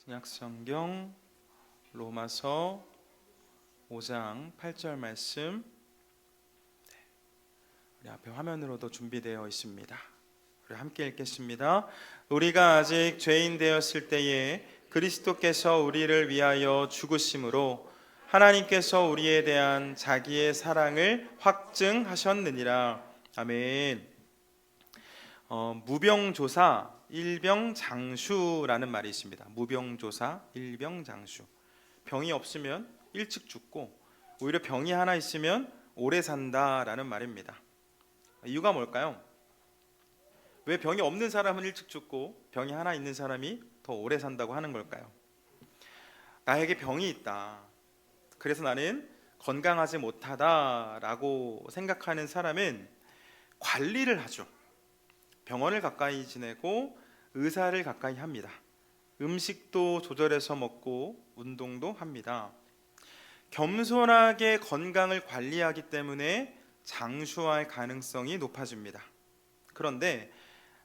신약성경 로마서 5장 8절 말씀, 우리 앞에 화면으로도 준비되어 있습니다. 우리 함께 읽겠습니다. 우리가 아직 죄인 되었을 때에 그리스도께서 우리를 위하여 죽으심으로 하나님께서 우리에 대한 자기의 사랑을 확증하셨느니라. 아멘. 무병조사 일병장수라는 말이 있습니다. 무병조사 일병장수. 병이 없으면 일찍 죽고 오히려 병이 하나 있으면 오래 산다라는 말입니다. 이유가 뭘까요? 왜 병이 없는 사람은 일찍 죽고 병이 하나 있는 사람이 더 오래 산다고 하는 걸까요? 나에게 병이 있다, 그래서 나는 건강하지 못하다라고 생각하는 사람은 관리를 하죠. 병원을 가까이 지내고 의사를 가까이 합니다. 음식도 조절해서 먹고 운동도 합니다. 겸손하게 건강을 관리하기 때문에 장수할 가능성이 높아집니다. 그런데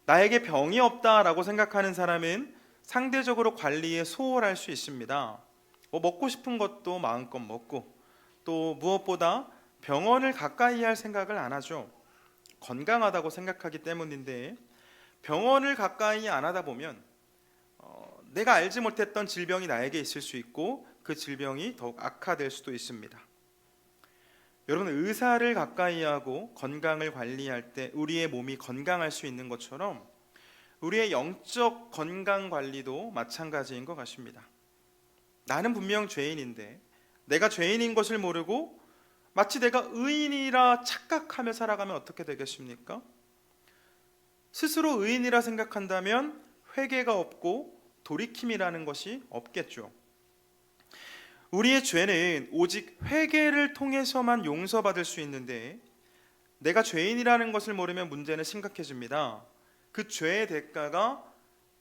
나에게 병이 없다라고 생각하는 사람은 상대적으로 관리에 소홀할 수 있습니다. 먹고 싶은 것도 마음껏 먹고, 또 무엇보다 병원을 가까이 할 생각을 안 하죠. 건강하다고 생각하기 때문인데, 병원을 가까이 안 하다 보면 내가 알지 못했던 질병이 나에게 있을 수 있고 그 질병이 더욱 악화될 수도 있습니다. 여러분, 의사를 가까이 하고 건강을 관리할 때 우리의 몸이 건강할 수 있는 것처럼 우리의 영적 건강 관리도 마찬가지인 것 같습니다. 나는 분명 죄인인데 내가 죄인인 것을 모르고 마치 내가 의인이라 착각하며 살아가면 어떻게 되겠습니까? 스스로 의인이라 생각한다면 회개가 없고 돌이킴이라는 것이 없겠죠. 우리의 죄는 오직 회개를 통해서만 용서받을 수 있는데, 내가 죄인이라는 것을 모르면 문제는 심각해집니다. 그 죄의 대가가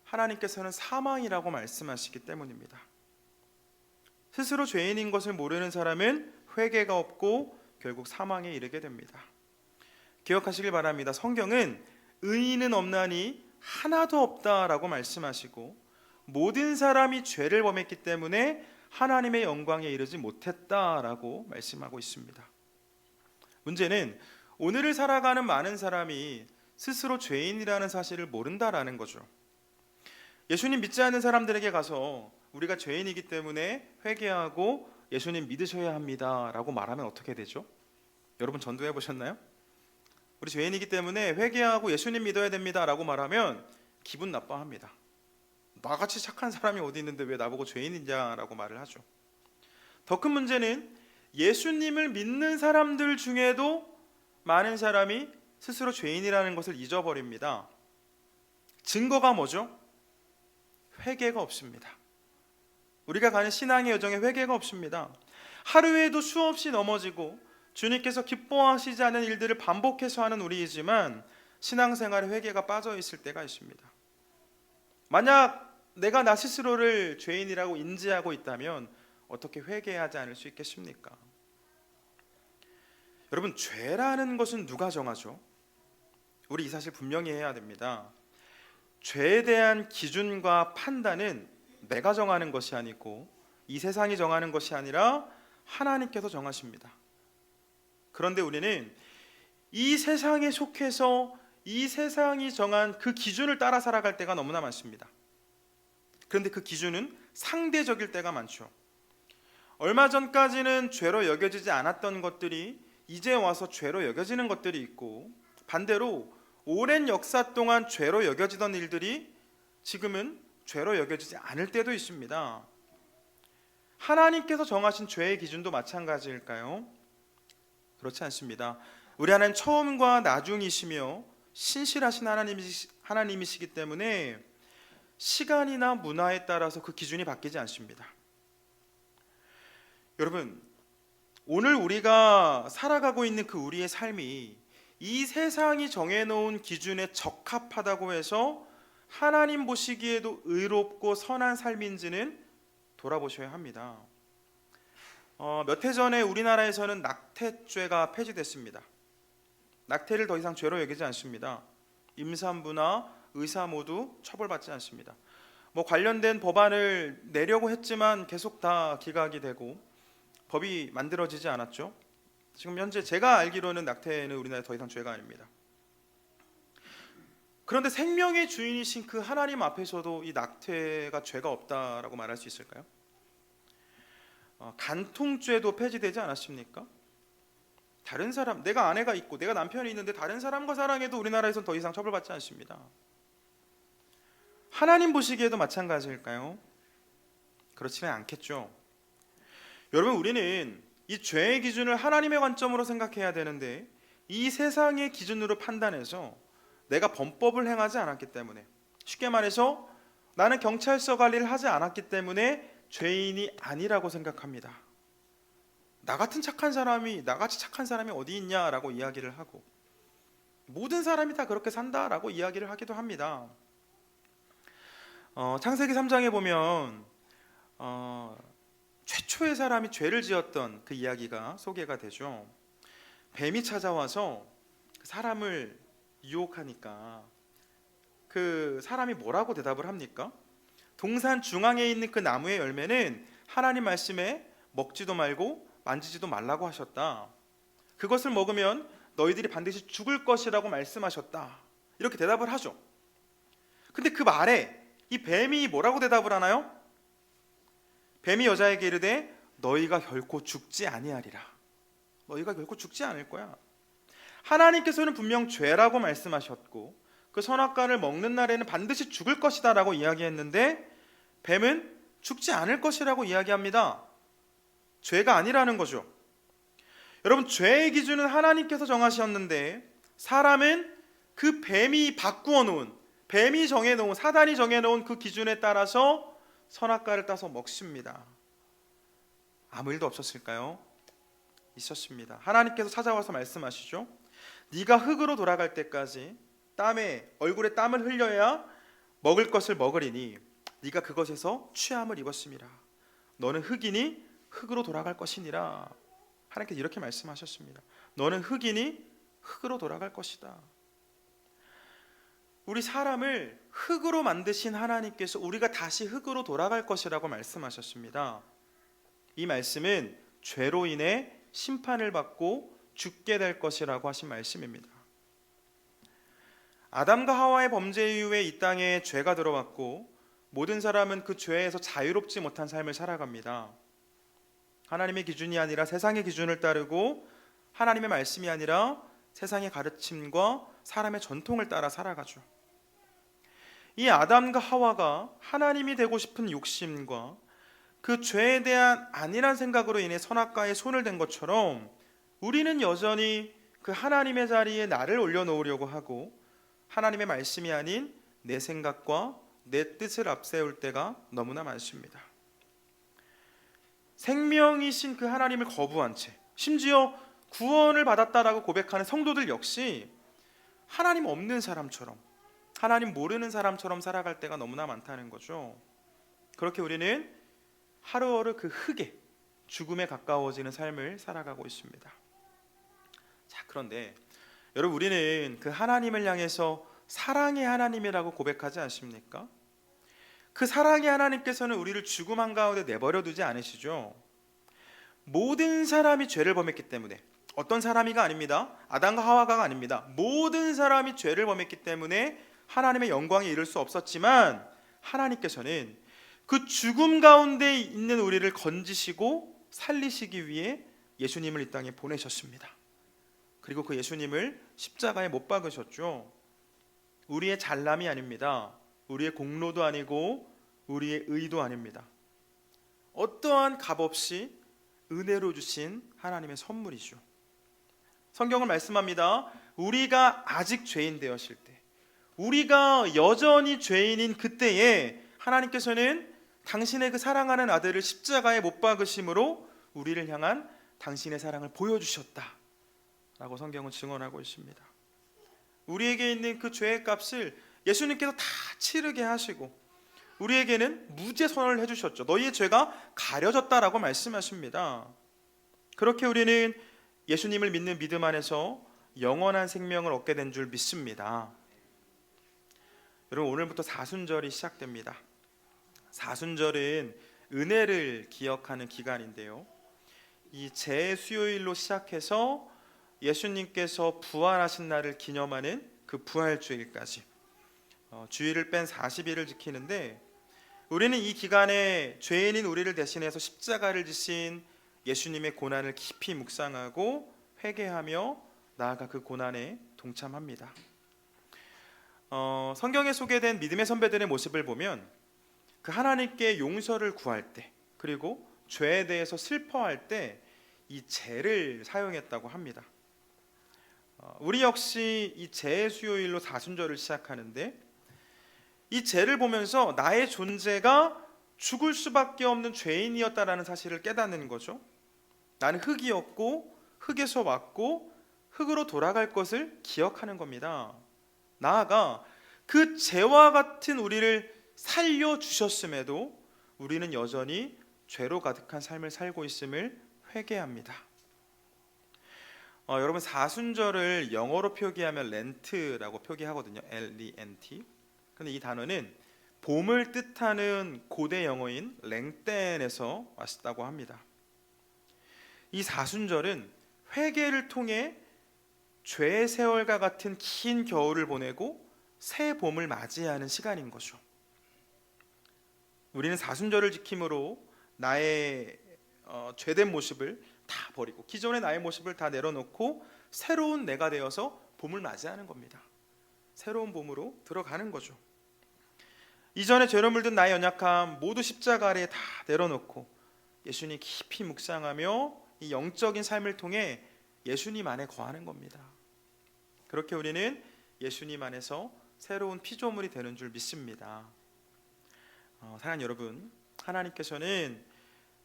하나님께서는 사망이라고 말씀하시기 때문입니다. 스스로 죄인인 것을 모르는 사람은 회개가 없고 결국 사망에 이르게 됩니다. 기억하시길 바랍니다. 성경은 의인은 없나니 하나도 없다라고 말씀하시고, 모든 사람이 죄를 범했기 때문에 하나님의 영광에 이르지 못했다라고 말씀하고 있습니다. 문제는 오늘을 살아가는 많은 사람이 스스로 죄인이라는 사실을 모른다라는 거죠. 예수님 믿지 않는 사람들에게 가서 우리가 죄인이기 때문에 회개하고 예수님 믿으셔야 합니다 라고 말하면 어떻게 되죠? 여러분, 전도해 보셨나요? 우리 죄인이기 때문에 회개하고 예수님 믿어야 됩니다 라고 말하면 기분 나빠합니다. 나같이 착한 사람이 어디 있는데 왜 나보고 죄인이냐라고 말을 하죠. 더 큰 문제는 예수님을 믿는 사람들 중에도 많은 사람이 스스로 죄인이라는 것을 잊어버립니다. 증거가 뭐죠? 회개가 없습니다. 우리가 가는 신앙의 여정에 회개가 없습니다. 하루에도 수없이 넘어지고 주님께서 기뻐하시지 않은 일들을 반복해서 하는 우리이지만 신앙생활에 회개가 빠져 있을 때가 있습니다. 만약 내가 나 스스로를 죄인이라고 인지하고 있다면 어떻게 회개하지 않을 수 있겠습니까? 여러분, 죄라는 것은 누가 정하죠? 우리 이 사실 분명히 해야 됩니다. 죄에 대한 기준과 판단은 내가 정하는 것이 아니고 이 세상이 정하는 것이 아니라 하나님께서 정하십니다. 그런데 우리는 이 세상에 속해서 이 세상이 정한 그 기준을 따라 살아갈 때가 너무나 많습니다. 그런데 그 기준은 상대적일 때가 많죠. 얼마 전까지는 죄로 여겨지지 않았던 것들이 이제 와서 죄로 여겨지는 것들이 있고, 반대로 오랜 역사 동안 죄로 여겨지던 일들이 지금은 죄로 여겨지지 않을 때도 있습니다. 하나님께서 정하신 죄의 기준도 마찬가지일까요? 그렇지 않습니다. 우리 하나님 처음과 나중이시며 신실하신 하나님이시기 때문에 시간이나 문화에 따라서 그 기준이 바뀌지 않습니다. 여러분, 오늘 우리가 살아가고 있는 그 우리의 삶이 이 세상이 정해놓은 기준에 적합하다고 해서 하나님 보시기에도 의롭고 선한 삶인지는 돌아보셔야 합니다. 몇 해 전에 우리나라에서는 낙태죄가 폐지됐습니다. 낙태를 더 이상 죄로 여기지 않습니다. 임산부나 의사 모두 처벌받지 않습니다. 뭐 관련된 법안을 내려고 했지만 계속 다 기각이 되고 법이 만들어지지 않았죠. 지금 현재 제가 알기로는 낙태는 우리나라에 더 이상 죄가 아닙니다. 그런데 생명의 주인이신 그 하나님 앞에서도 이 낙태가 죄가 없다라고 말할 수 있을까요? 간통죄도 폐지되지 않았습니까? 다른 사람, 내가 아내가 있고 내가 남편이 있는데 다른 사람과 사랑해도 우리나라에서는 더 이상 처벌받지 않습니다. 하나님 보시기에도 마찬가지일까요? 그렇지는 않겠죠. 여러분, 우리는 이 죄의 기준을 하나님의 관점으로 생각해야 되는데 이 세상의 기준으로 판단해서 내가 범법을 행하지 않았기 때문에, 쉽게 말해서 나는 경찰서 관리를 하지 않았기 때문에 죄인이 아니라고 생각합니다. 나같이 착한 사람이 어디 있냐라고 이야기를 하고, 모든 사람이 다 그렇게 산다라고 이야기를 하기도 합니다. 창세기 3장에 보면 최초의 사람이 죄를 지었던 그 이야기가 소개가 되죠. 뱀이 찾아와서 사람을 유혹하니까 그 사람이 뭐라고 대답을 합니까? 동산 중앙에 있는 그 나무의 열매는 하나님 말씀에 먹지도 말고 만지지도 말라고 하셨다. 그것을 먹으면 너희들이 반드시 죽을 것이라고 말씀하셨다. 이렇게 대답을 하죠. 근데 그 말에 이 뱀이 뭐라고 대답을 하나요? 뱀이 여자에게 이르되 너희가 결코 죽지 아니하리라. 너희가 결코 죽지 않을 거야. 하나님께서는 분명 죄라고 말씀하셨고 그 선악과를 먹는 날에는 반드시 죽을 것이다 라고 이야기했는데 뱀은 죽지 않을 것이라고 이야기합니다. 죄가 아니라는 거죠. 여러분, 죄의 기준은 하나님께서 정하셨는데 사람은 그 뱀이 바꾸어 놓은, 뱀이 정해놓은, 사단이 정해놓은 그 기준에 따라서 선악과를 따서 먹습니다. 아무 일도 없었을까요? 있었습니다. 하나님께서 찾아와서 말씀하시죠. 네가 흙으로 돌아갈 때까지 얼굴에 땀을 흘려야 먹을 것을 먹으리니 네가 그것에서 취함을 입었음이라. 너는 흙이니 흙으로 돌아갈 것이니라. 하나님께서 이렇게 말씀하셨습니다. 너는 흙이니 흙으로 돌아갈 것이다. 우리 사람을 흙으로 만드신 하나님께서 우리가 다시 흙으로 돌아갈 것이라고 말씀하셨습니다. 이 말씀은 죄로 인해 심판을 받고 죽게 될 것이라고 하신 말씀입니다. 아담과 하와의 범죄 이후에 이 땅에 죄가 들어왔고 모든 사람은 그 죄에서 자유롭지 못한 삶을 살아갑니다. 하나님의 기준이 아니라 세상의 기준을 따르고 하나님의 말씀이 아니라 세상의 가르침과 사람의 전통을 따라 살아가죠. 이 아담과 하와가 하나님이 되고 싶은 욕심과 그 죄에 대한 안일한 생각으로 인해 선악과에 손을 댄 것처럼 우리는 여전히 그 하나님의 자리에 나를 올려놓으려고 하고 하나님의 말씀이 아닌 내 생각과 내 뜻을 앞세울 때가 너무나 많습니다. 생명이신 그 하나님을 거부한 채, 심지어 구원을 받았다라고 고백하는 성도들 역시 하나님 없는 사람처럼, 하나님 모르는 사람처럼 살아갈 때가 너무나 많다는 거죠. 그렇게 우리는 하루하루 그 흙에, 죽음에 가까워지는 삶을 살아가고 있습니다. 자, 그런데 여러분, 우리는 그 하나님을 향해서 사랑의 하나님이라고 고백하지 않습니까? 그 사랑의 하나님께서는 우리를 죽음 한가운데 내버려 두지 않으시죠. 모든 사람이 죄를 범했기 때문에, 어떤 사람이가 아닙니다. 아담과 하와가 아닙니다. 모든 사람이 죄를 범했기 때문에 하나님의 영광에 이를 수 없었지만 하나님께서는 그 죽음 가운데 있는 우리를 건지시고 살리시기 위해 예수님을 이 땅에 보내셨습니다. 그리고 그 예수님을 십자가에 못 박으셨죠. 우리의 잘남이 아닙니다. 우리의 공로도 아니고 우리의 의도 아닙니다. 어떠한 값없이 은혜로 주신 하나님의 선물이죠. 성경은 말씀합니다. 우리가 아직 죄인 되었을 때, 우리가 여전히 죄인인 그때에 하나님께서는 당신의 그 사랑하는 아들을 십자가에 못 박으심으로 우리를 향한 당신의 사랑을 보여주셨다 라고 성경은 증언하고 있습니다. 우리에게 있는 그 죄의 값을 예수님께서 다 치르게 하시고 우리에게는 무죄 선언을 해주셨죠. 너희의 죄가 가려졌다라고 말씀하십니다. 그렇게 우리는 예수님을 믿는 믿음 안에서 영원한 생명을 얻게 된 줄 믿습니다. 여러분, 오늘부터 사순절이 시작됩니다. 사순절은 은혜를 기억하는 기간인데요. 이 재수요일로 시작해서 예수님께서 부활하신 날을 기념하는 그 부활주일까지 주일을 뺀 40일을 지키는데, 우리는 이 기간에 죄인인 우리를 대신해서 십자가를 지신 예수님의 고난을 깊이 묵상하고 회개하며 나아가 그 고난에 동참합니다. 성경에 소개된 믿음의 선배들의 모습을 보면 그 하나님께 용서를 구할 때, 그리고 죄에 대해서 슬퍼할 때 이 죄를 사용했다고 합니다. 우리 역시 이 재수요일로 사순절을 시작하는데, 이 죄를 보면서 나의 존재가 죽을 수밖에 없는 죄인이었다라는 사실을 깨닫는 거죠. 나는 흙이었고 흙에서 왔고 흙으로 돌아갈 것을 기억하는 겁니다. 나아가 그 죄와 같은 우리를 살려주셨음에도 우리는 여전히 죄로 가득한 삶을 살고 있음을 회개합니다. 여러분, 사순절을 영어로 표기하면 렌트라고 표기하거든요. L-E-N-T. 근데 이 단어는 봄을 뜻하는 고대 영어인 랭땡에서 왔다고 합니다. 이 사순절은 회개를 통해 죄의 세월과 같은 긴 겨울을 보내고 새 봄을 맞이하는 시간인 거죠. 우리는 사순절을 지킴으로 나의 죄된 모습을 다 버리고 기존의 나의 모습을 다 내려놓고 새로운 내가 되어서 봄을 맞이하는 겁니다. 새로운 봄으로 들어가는 거죠. 이전에 죄로 물든 나의 연약함 모두 십자가 아래에 다 내려놓고 예수님 깊이 묵상하며 이 영적인 삶을 통해 예수님 안에 거하는 겁니다. 그렇게 우리는 예수님 안에서 새로운 피조물이 되는 줄 믿습니다. 사랑하는 여러분, 하나님께서는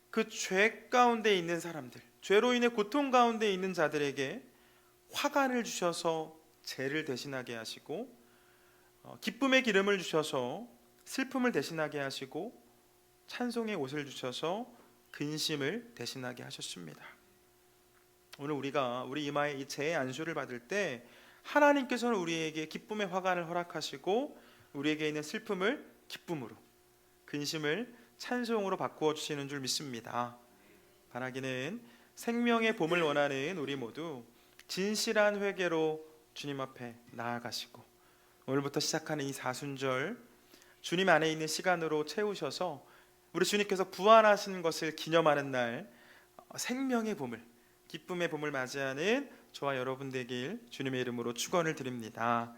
그 죄 가운데 있는 사람들, 죄로 인해 고통 가운데 있는 자들에게 화관을 주셔서 죄를 대신하게 하시고, 기쁨의 기름을 주셔서 슬픔을 대신하게 하시고, 찬송의 옷을 주셔서 근심을 대신하게 하셨습니다. 오늘 우리가 우리 이마에 이 죄의 안수를 받을 때 하나님께서는 우리에게 기쁨의 화관을 허락하시고 우리에게 있는 슬픔을 기쁨으로, 근심을 찬송으로 바꾸어 주시는 줄 믿습니다. 바라기는 생명의 봄을 원하는 우리 모두 진실한 회개로 주님 앞에 나아가시고, 오늘부터 시작하는 이 사순절 주님 안에 있는 시간으로 채우셔서 우리 주님께서 부활하신 것을 기념하는 날 생명의 봄을, 기쁨의 봄을 맞이하는 저와 여러분 되길 주님의 이름으로 축원을 드립니다.